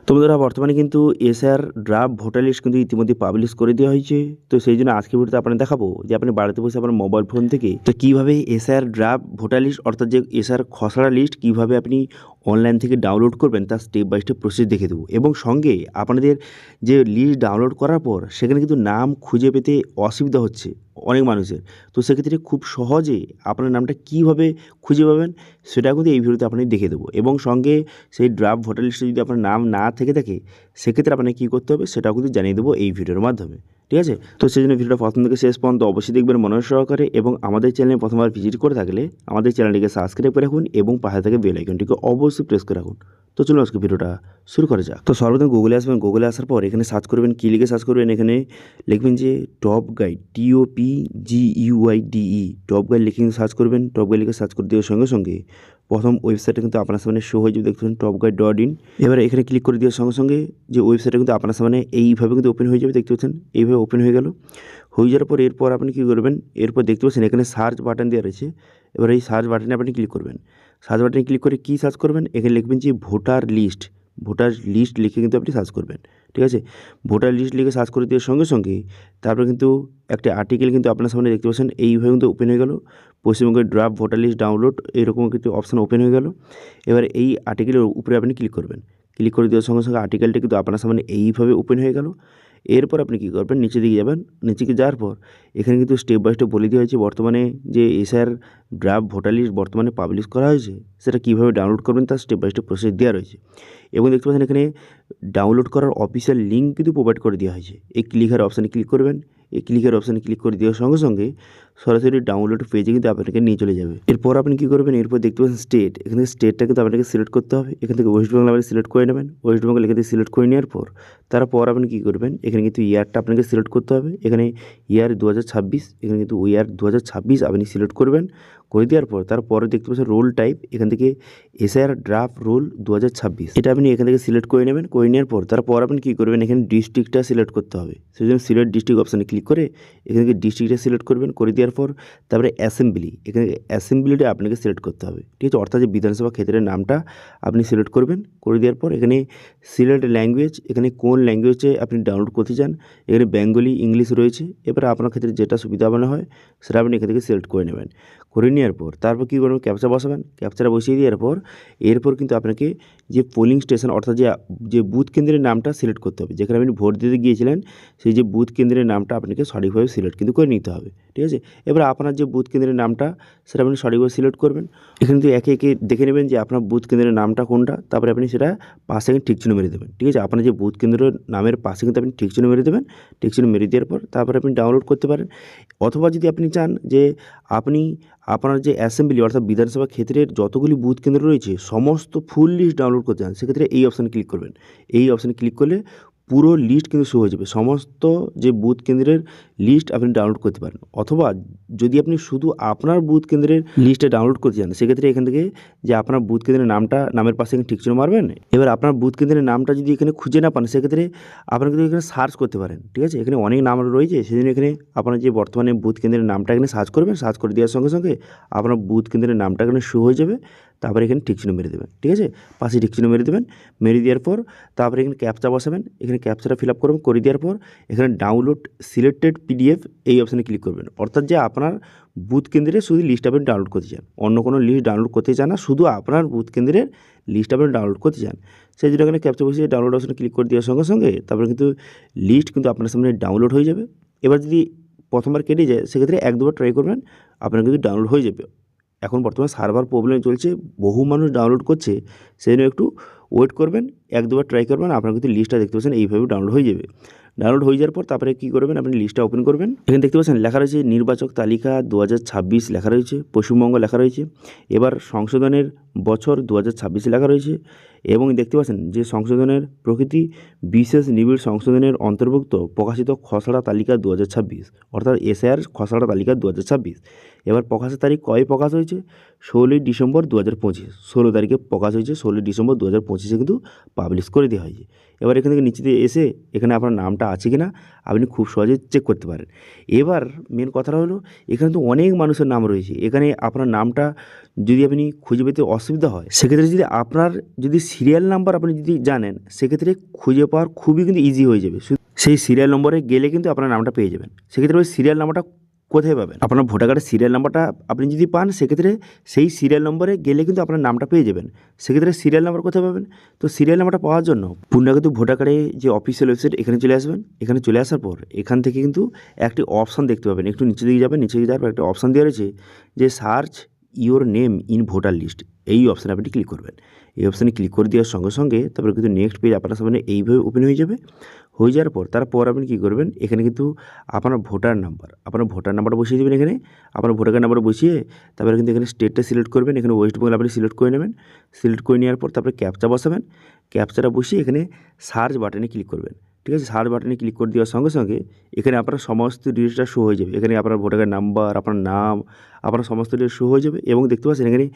তো বন্ধুরা বর্তমানে কিন্তু এসআর ড্রাফট ভোটার লিস্ট কিন্তু ইতিমধ্যে পাবলিশ করে দেওয়া হয়েছে। তো সেই জন্য আজকের ভিডিওতে আপনাদের দেখাবো যে আপনি বাড়িতে বসে আপনার মোবাইল ফোন থেকে তো কীভাবে এসআর ড্রাফট ভোটার লিস্ট অর্থাৎ যে এসআর খসড়া লিস্ট কীভাবে আপনি অনলাইন থেকে ডাউনলোড করবেন তার স্টেপ বাই স্টেপ প্রসেস দেখে দেবো। এবং সঙ্গে আপনাদের যে লিস্ট ডাউনলোড করার পর সেখানে কিন্তু নাম খুঁজে পেতে অসুবিধা হচ্ছে অনেক মানুষের। তো সেক্ষেত্রে খুব সহজে আপনার নামটা কীভাবে খুঁজে পাবেন সেটা কিন্তু এই ভিডিওতে আপনাকে দেখে দেবো। এবং সঙ্গে সেই ড্রাফট ভোটার লিস্টে যদি আপনার নাম না থেকে থাকে সেক্ষেত্রে আপনাকে কী করতে হবে সেটাও কিন্তু জানিয়ে দেবো এই ভিডিওর মাধ্যমে। ঠিক আছে, তো সেই জন্য ভিডিওটা প্রথম থেকে শেষ পর্যন্ত অবশ্যই দেখবেন মনোযোগ সহকারে। এবং আমাদের চ্যানেলে প্রথমবার ভিজিট করে থাকলে আমাদের চ্যানেলটিকে সাবস্ক্রাইব করে রাখুন এবং পাশে থেকে বেল আইকনটিকে অবশ্যই প্রেস করে রাখুন। তো চলুন আজকে ভিডিওটা শুরু করা যাক। তো সর্বপ্রথম গুগলে আসবেন, গুগলে আসার পর এখানে সার্চ করবেন, কী লিখে সার্চ করবেন, এখানে লিখবেন যে top guide, TOPGUIDE, top guide লিখে সার্চ করবেন। টপ গাইড লিখে সার্চ করে দেওয়ার সঙ্গে সঙ্গে প্রথম ওয়েবসাইটটা কিন্তু আপনার সামনে শো হয়ে যাবে, দেখবেন topguide.in। এবারে এখানে ক্লিক করে দেওয়ার সঙ্গে সঙ্গে যে ওয়েবসাইটটা কিন্তু আপনার সামনে এইভাবে কিন্তু ওপেন হয়ে যাবে, দেখতে পাচ্ছেন এইভাবে ওপেন হয়ে গেল। হয়ে যাওয়ার পর এরপর আপনি কী করবেন, এরপর দেখতে পাচ্ছেন এখানে সার্চ বাটন দেওয়া রয়েছে। এবার এই সার্চ বাটনে আপনি ক্লিক করবেন। সার্চ বাটনে ক্লিক করে কী সার্চ করবেন, এখানে লিখবেন যে ভোটার লিস্ট। ভোটার লিস্ট লিখে কিন্তু আপনি সার্চ করবেন। ঠিক আছে, ভোটার লিস্ট লিখে সার্চ করে দেওয়ার সঙ্গে সঙ্গে তারপর কিন্তু একটা আর্টিকেল কিন্তু আপনার সামনে দেখতে পাচ্ছেন এইভাবে কিন্তু ওপেন হয়ে গেল। পশ্চিমবঙ্গের ড্রাফট ভোটার লিস্ট ডাউনলোড এরকম কিন্তু অপশান ওপেন হয়ে গেল। এবার এই আর্টিকেলের উপরে আপনি ক্লিক করবেন। ক্লিক করে দেওয়ার সঙ্গে সঙ্গে আর্টিকেলটা কিন্তু আপনার সামনে এইভাবে ওপেন হয়ে গেল। এরপর আপনি কী করবেন, নিচের দিকে যাবেন। নিচে যাওয়ার পর এখানে কিন্তু স্টেপ বাই স্টেপ বলে দেওয়া হয়েছে বর্তমানে যে এসআর ড্রাফট ভোটার লিস্ট বর্তমানে পাবলিশ করা হয়েছে সেটা কীভাবে ডাউনলোড করবেন তার স্টেপ বাই স্টেপ প্রসেস দেওয়া রয়েছে। এবং দেখতে পাচ্ছেন এখানে ডাউনলোড করার অফিসিয়াল লিঙ্ক কিন্তু প্রোভাইড করে দেওয়া হয়েছে। এই ক্লিকের অপশানে ক্লিক করবেন। এই ক্লিকের অপশানে ক্লিক করে দেওয়ার সঙ্গে সঙ্গে সরাসরি ডাউনলোড পেজে কিন্তু আপনাকে নিয়ে চলে যাবে। এরপর আপনি কী করবেন, এরপর দেখতে পাচ্ছেন স্টেট, এখানে স্টেটটা কিন্তু আপনাকে সিলেক্ট করতে হবে। এখান থেকে ওয়েস্ট বেঙ্গল আপনি সিলেক্ট করে নেবেন। ওয়েস্ট বেঙ্গল এখান থেকে সিলেক্ট করে নেওয়ার পর তারপর আপনি কী করবেন, এখানে কিন্তু ইয়ারটা আপনাকে সিলেক্ট করতে হবে। এখানে ইয়ার 2026, এখানে কিন্তু ইয়ার 2026 আপনি সিলেক্ট করবেন। করে দেওয়ার পর তারপরে দেখতে পাচ্ছেন রোল টাইপ, এখান থেকে এসআর ড্রাফট রোল 2026 এটা আপনি এখান থেকে সিলেক্ট করে নেবেন। করে নেওয়ার পর তারপর আপনি কী করবেন, এখানে ডিস্ট্রিক্টটা সিলেক্ট করতে হবে। সেই জন্য সিলেক্ট ডিস্ট্রিক্ট অপশানে ক্লিক করে এখান থেকে ডিস্ট্রিক্টটা সিলেক্ট করবেন। করে দেওয়ার পর তারপরে অ্যাসেম্বলি, এখানে অ্যাসেম্বলিটা আপনাকে সিলেক্ট করতে হবে। ঠিক আছে, অর্থাৎ যে বিধানসভা ক্ষেত্রের নামটা আপনি সিলেক্ট করবেন। করে দেওয়ার পর এখানে সিলেক্ট ল্যাঙ্গুয়েজ, এখানে কোন ল্যাঙ্গুয়েজে আপনি ডাউনলোড করতে চান, এখানে বেঙ্গলি, ইংলিশ রয়েছে। এবার আপনার ক্ষেত্রে যেটা সুবিধা মনে হয় সেটা আপনি এখান থেকে সিলেক্ট করে নেবেন। করে নেওয়ার পর তারপর কী করবেন, ক্যাপচা বসাবেন। ক্যাপচাটা বসিয়ে দেওয়ার পর এরপর কিন্তু আপনাকে যে পোলিং স্টেশন অর্থাৎ যে বুথ কেন্দ্রের নামটা সিলেক্ট করতে হবে, যেখানে আপনি ভোট দিতে গিয়েছিলেন সেই যে বুথ কেন্দ্রের নামটা আপনাকে সঠিকভাবে সিলেক্ট কিন্তু করে নিতে হবে। ঠিক আছে, এবার আপনার যে বুথ কেন্দ্রের নামটা সেটা আপনি সঠিকভাবে সিলেক্ট করবেন। এখানে তো একে একে দেখে নেবেন যে আপনার বুথ কেন্দ্রের নামটা কোনটা, তারপরে আপনি সেটা পাশে ঠিক চিহ্ন মেরে দেবেন। ঠিক আছে, আপনার যে বুথ কেন্দ্রের নামের পাশে কিন্তু আপনি ঠিক চিহ্ন মেরে দেবেন। ঠিক চিহ্ন মেরে দেওয়ার পর তারপরে আপনি ডাউনলোড করতে পারেন। অথবা যদি আপনি চান যে আপনি আপনার যে অ্যাসেম্বলি অর্থাৎ বিধানসভা ক্ষেত্রের যতগুলি বুথ কেন্দ্র রয়েছে সমস্ত ফুল লিস্ট ডাউনলোড করতে চান, সেক্ষেত্রে এই অপশানে ক্লিক করবেন। এই অপশানে ক্লিক করলে পুরো লিস্ট কিন্তু শো হয়ে যাবে, সমস্ত যে বুথ কেন্দ্রের লিস্ট আপনি ডাউনলোড করতে পারেন। অথবা যদি আপনি শুধু আপনার বুথ কেন্দ্রের লিস্টে ডাউনলোড করতে চান, সেক্ষেত্রে এখান থেকে যে আপনার বুথ কেন্দ্রের নামটা নামের পাশে এখানে ঠিক চিহ্ন মারবেন। এবার আপনার বুথ কেন্দ্রের নামটা যদি এখানে খুঁজে না পান, সেক্ষেত্রে আপনারা কিন্তু এখানে সার্চ করতে পারেন। ঠিক আছে, এখানে অনেক নাম রয়েছে, সেই জন্য এখানে আপনার যে বর্তমানে বুথ কেন্দ্রের নামটা এখানে সার্চ করবেন। সার্চ করে দেওয়ার সঙ্গে সঙ্গে আপনার বুথ কেন্দ্রের নামটা এখানে শো হয়ে যাবে। তারপরে এখানে ঠিক চিহ্ন মেরে দেবেন। ঠিক আছে, পাশে ঠিক চিহ্ন মেরে দেবেন। মেরে দেওয়ার পর তারপরে এখানে ক্যাপচা বসাবেন। এখানে ক্যাপচাটা ফিল আপ করবেন। করে দেওয়ার পর এখানে ডাউনলোড সিলেক্টেড PDF এই অপশানে ক্লিক করবেন। অর্থাৎ যে আপনার বুথ কেন্দ্রে শুধু লিস্ট আপনি ডাউনলোড করতে চান, অন্য কোনো লিস্ট ডাউনলোড করতে চান না, শুধু আপনার বুথ কেন্দ্রের লিস্ট আপনি ডাউনলোড করতে চান। সেই জন্য এখানে ক্যাপচা বসিয়ে ডাউনলোড অপশানে ক্লিক করে দেওয়ার সঙ্গে সঙ্গে তারপরে কিন্তু লিস্ট কিন্তু আপনার সামনে ডাউনলোড হয়ে যাবে। এবার যদি প্রথমবার কেটে যায়, সেক্ষেত্রে এক দুবার ট্রাই করবেন, আপনার কিন্তু ডাউনলোড হয়ে যাবে। এখন বর্তমানে সার্ভার প্রবলেম চলছে, বহু মানুষ ডাউনলোড করছে, সেই জন্য একটু ওয়েট করবেন, এক দুবার ট্রাই করবেন, আপনার কিন্তু লিস্টটা দেখতে পাচ্ছেন এইভাবে ডাউনলোড হয়ে যাবে। ডাউনলোড হয়ে যাওয়ার পর তারপরে কী করবেন, আপনি লিস্টটা ওপেন করবেন। এখানে দেখতে পাচ্ছেন লেখা রয়েছে নির্বাচক তালিকা 2026 লেখা রয়েছে, পশ্চিমবঙ্গ লেখা রয়েছে। এবার সংশোধনের বছর 2026 লেখা রয়েছে। এবং দেখতে পাচ্ছেন যে সংশোধনের প্রকৃতি বিশেষ নিবিড় সংশোধনের অন্তর্ভুক্ত প্রকাশিত খসড়া তালিকা 2026, অর্থাৎ এসআর খসড়া তালিকা 2026। এবার প্রকাশের তারিখ কবে প্রকাশ হয়েছে? 16ই ডিসেম্বর 2025। 16 তারিখে প্রকাশ হয়েছে, 16ই ডিসেম্বর 2025 কিন্তু পাবলিশ করে দেওয়া হয়েছে। এবার এখান থেকে নিচে দিয়ে এসে এখানে আপনার নামটা আছে কি না আপনি খুব সহজে চেক করতে পারেন। এবার মেন কথাটা হলো এখানে তো অনেক মানুষের নাম রয়েছে, এখানে আপনার নামটা যদি আপনি খুঁজে পেতে অসুবিধা হয়, সেক্ষেত্রে যদি আপনার যদি সিরিয়াল নাম্বার আপনি যদি জানেন, সেক্ষেত্রে খুঁজে পাওয়ার খুবই কিন্তু ইজি হয়ে যাবে। সেই সিরিয়াল নম্বরে গেলে কিন্তু আপনার নামটা পেয়ে যাবেন। সেক্ষেত্রে ওই সিরিয়াল নাম্বারটা কোথায় পাবেন? আপনার ভোটার কার্ডের সিরিয়াল নাম্বারটা আপনি যদি পান, সেক্ষেত্রে সেই সিরিয়াল নম্বরে গেলে কিন্তু আপনার নামটা পেয়ে যাবেন। সেক্ষেত্রে সিরিয়াল নাম্বার কোথায় পাবেন? তো সিরিয়াল নাম্বারটা পাওয়ার জন্য পুনরায় কিন্তু ভোটার কার্ডে যে অফিসিয়াল ওয়েবসাইট, এখানে চলে আসবেন। এখানে চলে আসার পর এখান থেকে কিন্তু একটি অপশান দেখতে পাবেন, একটু নিচে দিকে যাবেন, নিচে দিকে যাওয়ার পর একটা অপশান দেওয়া রয়েছে যে search your name in voter list. এই অপশানে আপনি ক্লিক করবেন। এই অপশানে ক্লিক করে দেওয়ার সঙ্গে সঙ্গে তারপরে কিন্তু নেক্সট পেজ আপনার সামনে এইভাবে ওপেন হয়ে যাবে। হয়ে যাওয়ার পর তারপর আপনি কী করবেন, এখানে কিন্তু আপনার ভোটার নাম্বারটা বসিয়ে দেবেন। এখানে আপনার ভোটার কার্ড নাম্বার বসিয়ে তারপরে কিন্তু এখানে স্টেটটা সিলেক্ট করবেন। এখানে ওয়েস্ট বেঙ্গল আপনি সিলেক্ট করে নেবেন। সিলেক্ট করে নেওয়ার পর তারপরে ক্যাপচা বসাবেন। ক্যাপচাটা বসিয়ে এখানে সার্চ বাটনে ক্লিক করবেন। ঠিক আছে, সার্চ বাটনে ক্লিক করে দেওয়ার সঙ্গে সঙ্গে এখানে আপনার সমস্ত ডিটেলসটা শো হয়ে যাবে। এখানে আপনার ভোটার কার্ড নাম্বার, আপনার নাম, আপনার সমস্ত ডিটেলস শো হয়ে যাবে। এবং দেখতে পাচ্ছেন এখানে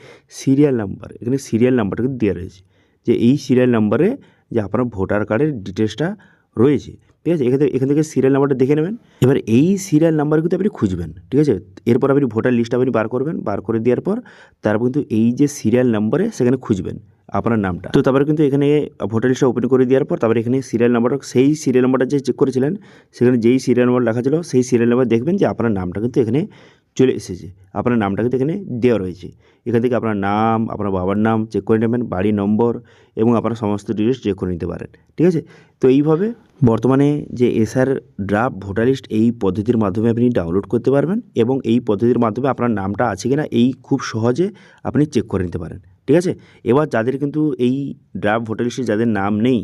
সিরিয়াল নাম্বার, এখানে সিরিয়াল নাম্বারটা কিন্তু দেওয়া রয়েছে যে এই সিরিয়াল নাম্বারে যে আপনার ভোটার কার্ডের ডিটেলসটা রয়েছে। ঠিক আছে, এখান থেকে সিরিয়াল নাম্বারটা দেখে নেবেন। এবার এই সিরিয়াল নাম্বার কিন্তু আপনি খুঁজবেন। ঠিক আছে, এরপর আপনি ভোটার লিস্ট আপনি বার করবেন। বার করে দেওয়ার পর তারপর কিন্তু এই যে সিরিয়াল নাম্বারে সেখানে খুঁজবেন আপনার নামটা। তো তারপরে কিন্তু এখানে ভোটার লিস্টটা ওপেন করে দেওয়ার পর তারপরে এখানে সিরিয়াল নাম্বারটা, সেই সিরিয়াল নাম্বারটা যে চেক করেছিলেন সেখানে যেই সিরিয়াল নাম্বার লেখা ছিল সেই সিরিয়াল নাম্বার দেখবেন যে আপনার নামটা কিন্তু এখানে চলে এসেছে। আপনার নামটা কিন্তু এখানে দেওয়া রয়েছে। এখান থেকে আপনার নাম, আপনার বাবার নাম চেক করে নেবেন, বাড়ি নম্বর এবং আপনার সমস্ত ডিটেলস চেক করে নিতে পারেন। ঠিক আছে, তো এইভাবে বর্তমানে যে এসআর ড্রাফট ভোটার লিস্ট এই পদ্ধতির মাধ্যমে আপনি ডাউনলোড করতে পারবেন এবং এই পদ্ধতির মাধ্যমে আপনার নামটা আছে কিনা এই খুব সহজে আপনি চেক করে নিতে পারেন। ঠিক আছে, এবার যাদের কিন্তু এই ড্রাফট ভোটার লিস্টে যাদের নাম নেই,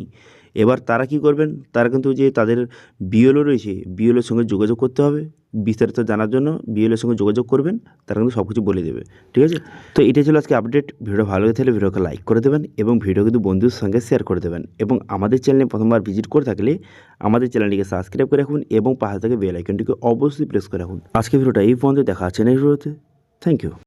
এবার তারা কি করবেন, তারা কিন্তু যে তাদের বিএলও রয়েছে, বিএলওর সঙ্গে যোগাযোগ করতে হবে। বিস্তারিত জানার জন্য বিএলওর সঙ্গে যোগাযোগ করবেন, তারা কিন্তু সব কিছু বলে দেবে। ঠিক আছে, তো এটাই ছিল আজকে আপডেট। ভিডিও ভালো হয়ে থাকলে ভিডিওকে লাইক করে দেবেন এবং ভিডিও কিন্তু বন্ধুদের সঙ্গে শেয়ার করে দেবেন। এবং আমাদের চ্যানেলে প্রথমবার ভিজিট করে থাকলে আমাদের চ্যানেলটিকে সাবস্ক্রাইব করে রাখুন এবং পাশে থেকে বেল আইকনটিকে অবশ্যই প্রেস করে রাখুন। আজকে ভিডিওটা এই পর্যন্ত, দেখা আছে নেক্সট ভিডিওতে। Thank you.